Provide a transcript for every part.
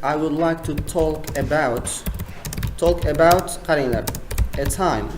I would like to talk about qaranglar, a time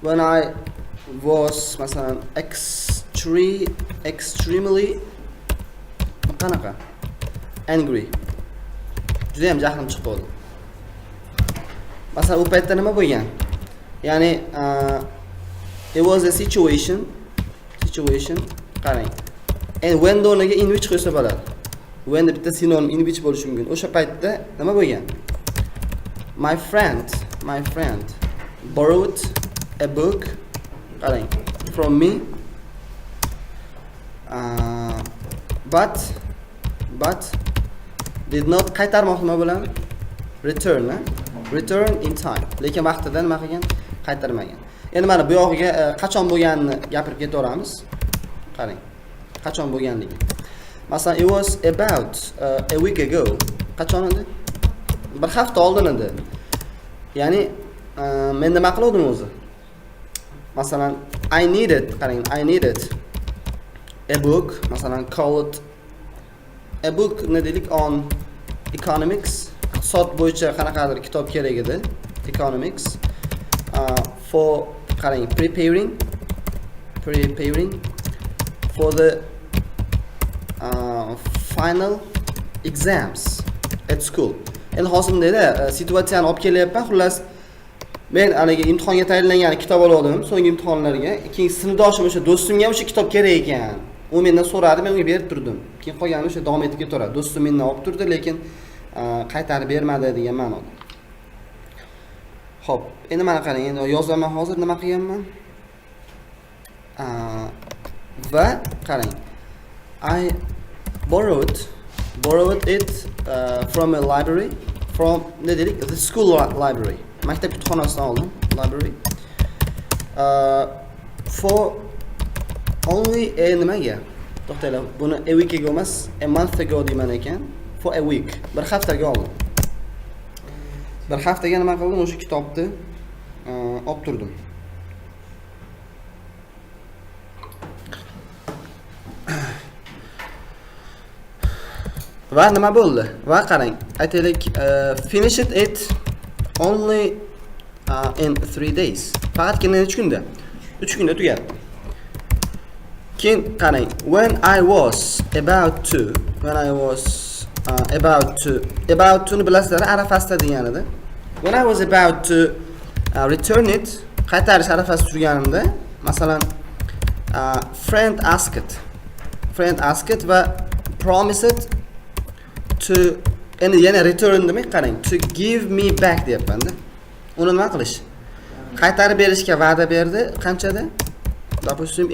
when I was masalan extremely qanaqa angry. Juda ham jahlim chiqib qoldi. Masalan, u paytda nima bo'lgan? Ya'ni it was a situation qarang. And when o'rniga in which qo'ysa bo'ladi. When the bitta sinonim in which bo'lishi mumkin. O'sha paytda nima bo'lgan? My friend borrowed a book qarang from me but did not qaytarmoq nima bilan return in time. Lekin vaqtida nima qilgan? Qaytarmagan. Endi mana bu yog'iga qachon bo'lganini gapirib ketaveramiz. Qarang. Qachon bo'lganligi. Masalan, it was about a week ago. Qachon edi? Bir hafta oldin edi. Ya'ni men nima qildim o'zi? Masalan, I needed a book, masalan, called a book deylik on economics. Iqtisod bo'yicha qanaqadir kitob kerak edi. Economics for preparing for the final exams at school. Endi hozirda situatsiyani olib kelyapman. Xullas, men haligi imtihonga tayyorlangan kitob oldim, so'nggi imtihonlarga. Keyin sinfdoshim o'sha do'stimga o'sha kitob kerak ekan. U mendan so'radi, men unga berib turdim. Keyin qolgani o'sha davom etib ketaveradi. Do'stim mendan olib turdi, lekin qaytarib bermadi degan ma'noda. Xo'p, endi mana qarang, endi yozaman hozir nima qilganman? Va qarang. I borrowed it from a library, from the school library. Maktab kutubxonasidan oldim, library. For only nimaga? To'xtanglar, buni a week ago emas, a month ago deyman ekan. For a week. Bir haftaga oldim. Bir haftaga nima qildim? O'sha kitobni olib turdim. Va nima bo'ldi? Va qarang, aytaylik, finished it only in 3 days. Faqatgina 3 kunda. 3 kunda tugadi. Keyin qarang, when I was about to ni bilasizlar, arafasida deganida. When I was about to return it, qaytarish arafasida turganimda, masalan, friend asked va promised to endi yana return demak, qarang, to give me back deyapman-da. Uni nima qilish? Qaytarib berishga va'da berdi. Qanchada? Допустим,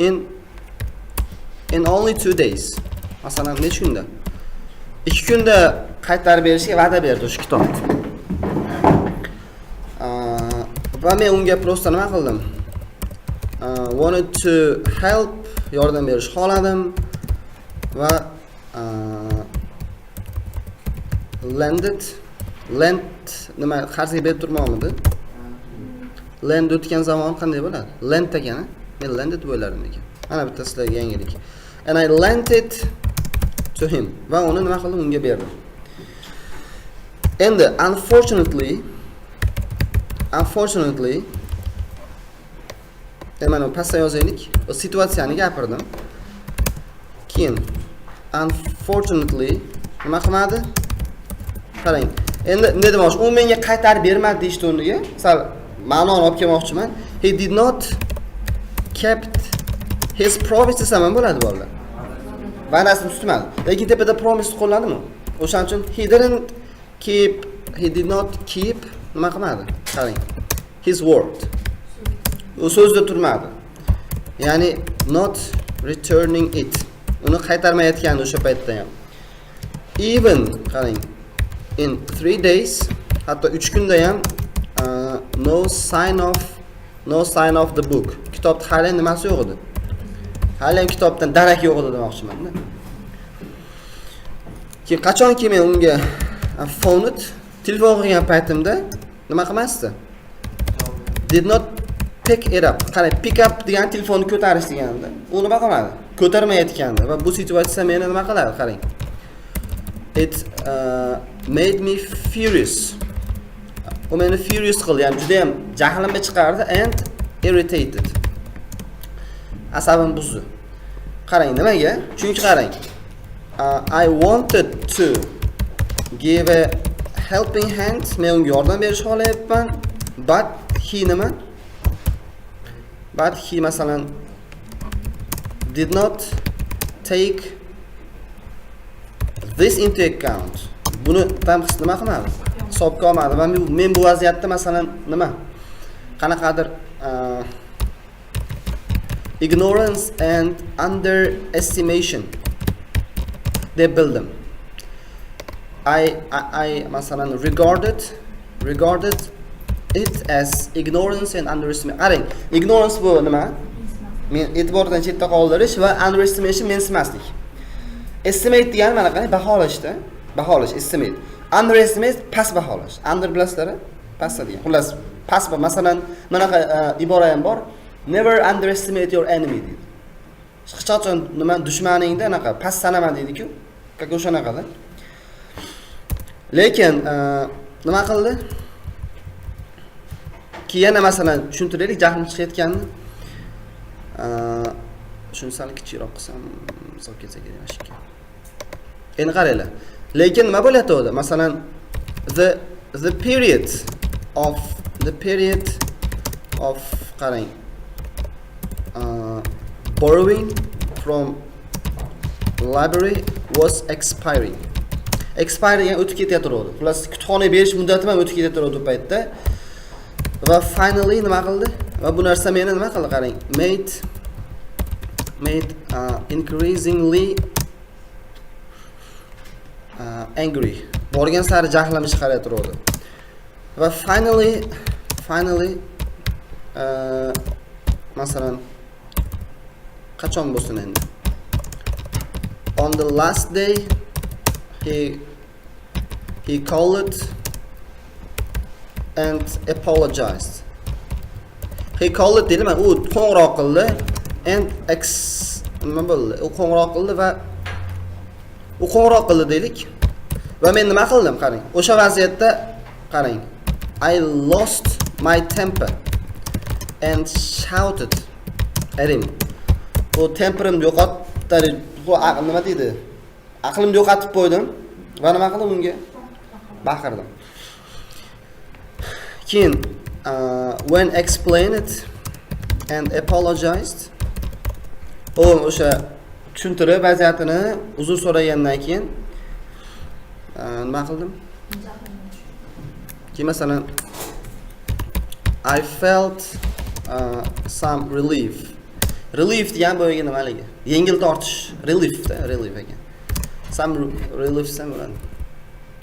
in only 2 days. Masalan, necha kunda? 2 kunda qaytarib berishga va'da berdi o'sha kitobni. Va men unga prosta nima qildim? Wanted to help, yordam berish xohladim va lend nima qarzga berib turmoqmidi? Lend o'tgan zaman qanday bo'ladi? Lend degani, men lended bo'lardim ekan. Mana bitta sizlarga yangilik. And I lent it to him. Va uni nima qildim? Unga berdim. Endi unfortunately mana pastda yozaylik. O situatsiyani gapirdim. Keyin unfortunately nima qilmadi? Qarang. Endi nima demoqchi? U menga qaytarib bermadi deyishdi o'rniga. Sal ma'noni olib kelmoqchiman. He did not kept his promise desam ham bo'ladi bolalar. Va'dasini tutmadi. Lekin tepada promise qo'llanadimi? O'shaning uchun he did not keep nima qilmadi? Qarang. His word. U so'zda turmadi. Ya'ni not returning it. Uni qaytarmayotgandi o'sha paytda ham. Even qarang, in 3 days, hatto 3 kunda ham no sign of the book. Kitobda hali nimasi yo'q edi. Hali ham kitobdan darak yo'q edi demoqchiman-da. Keyin qachonki men unga phone telefon qilgan paytimda nima qilmasdi? Did not pick it up. Qarang, pick up degan telefonni ko'tarish deganda. U nima qilmadi? Ko'tarmayotgandi va bu situatsiya meni nima qiladi? Qarang. made me furious. U meni furious qildi, ya'ni juda ham jahlimga chiqardi and irritated. Asabim buzdi. Qarang nimaga? Chunki qarang. I wanted to give a helping hand, men unga yordam berishni xohlayapman, but he nima? But he masalan did not take this into account. Buni tanqis nima qilmadi? Hisobga olmadi. Va men bu vaziyatda masalan nima? Qanaqadir ignorance and underestimation deb bildim. I masalan regarded it as ignorance and underestimation. Qarang, ignorance bu nima? Men e'tibordan chetda qoldirish va underestimation mensimaslik. Estimate degani mana qanday baholashda, baholash estimate. Underestimate past baholash. Under bilasizlar? Past degan. Xullas, past masalan bunaqa ibora ham bor. Never underestimate your enemy deydi. Hech qachon nima dushmaningni anaqa past sanama deydi-ku. Как o'shanaqada. Lekin nima qildi? Keyin masalan tushuntiraylik, jahlim chiqayotganini. Shuni sal kichikroq qilsam, misol kelsa kerak mashika. Endi qaranglar. Lekin nima bo'lyapti unda? Masalan, the period of qarang. Borrowing from library was expiring. Expire degan o'tib ketaveradi. Xullas, kutubxonaga berish muddati ham o'tib ketaveradi u paytda. Va finally nima qildi? Va bu narsa meni nima qildi qarang. Made increasingly angry. Borgan sari jahlimni chiqaraveradi. Va finally masalan qachon bo'lsin endi? On the last day he called and apologized. He called deyman, u qo'ng'iroq qildi and nima bo'ldi? U qo'ng'iroq qildi va u qo'ng'iroq qildi deylik. Va men nima qildim? Qarang. O'sha vaziyatda qarang. I lost my temper and shouted at him. Bu temperimni yo'qotdi, bu nima deydi? Aqlimni yo'qotib qo'ydim va nima qildim unga? Baqirdim. Keyin when explained and apologized, o'sha tushuntirib vaziyatini uzr so'ragandan keyin nima qildim? Ki masalan I felt some relief. Relief degan bo'yiga nimaligi? Yengil tortish, relief ekan. Some relief bo'ladi.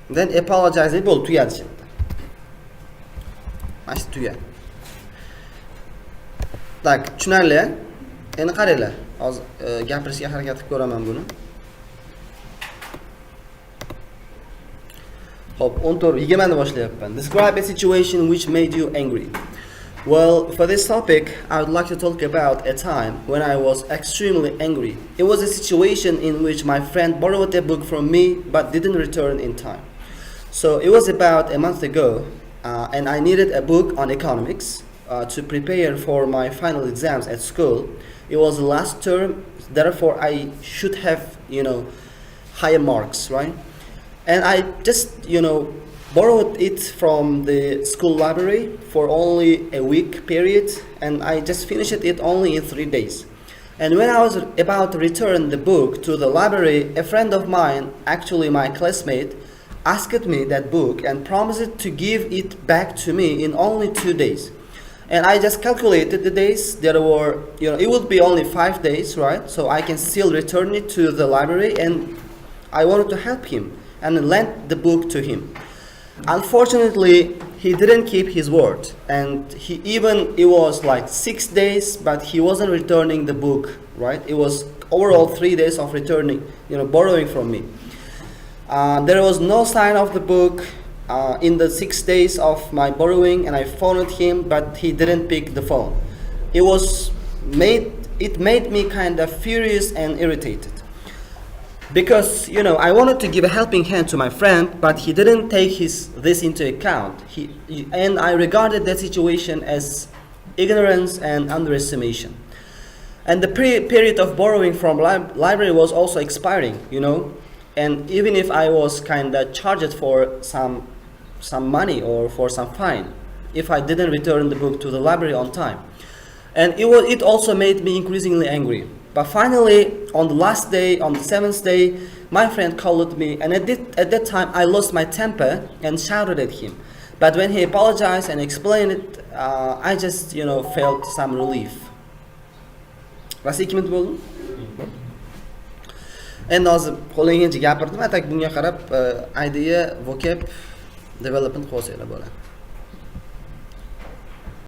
Then apologize bo'ldi, tugadi şimdi. Mana shu tugadi. Tak, tushunarli? Endi qaranglar, hozir gapirishga harakat qilib ko'raman buni. Hop, 14:20 da boshlayapman. Describe a situation which made you angry. Well, for this topic, I would like to talk about a time when I was extremely angry. It was a situation in which my friend borrowed a book from me but didn't return in time. So it was about a month ago, and I needed a book on economics to prepare for my final exams at school. It was the last term, therefore I should have, higher marks, right? And I just, borrowed it from the school library for only a week period, and I just finished it only in 3 days. And when I was about to return the book to the library, a friend of mine, actually my classmate, asked me that book and promised to give it back to me in only 2 days. And I just calculated the days. There were, it would be only 5 days, right? So I can still return it to the library, and I wanted to help him and lent the book to him. Unfortunately, he didn't keep his word, and it was like 6 days, but he wasn't returning the book, right? It was overall 3 days of returning, borrowing from me. There was no sign of the book in the 6 days of my borrowing, and I phoned him, but he didn't pick the phone. It made me kind of furious and irritated. Because, you know, I wanted to give a helping hand to my friend, but he didn't take this into account. And I regarded that situation as ignorance and underestimation. And the period of borrowing from library was also expiring, you know. And even if I was kind of charged for some money or for some fine, if I didn't return the book to the library on time. And it also made me increasingly angry. But finally, on the last day, on the 7th day, my friend called me, and at that time I lost my temper and shouted at him. But when he apologized and explained it, I just, you know, felt some relief. Rasa 2 minut bo'ldi? Endi hozir qo'lingizga gapirdim, atak bunga qarab idea vocab development qilsanglar bo'ladi.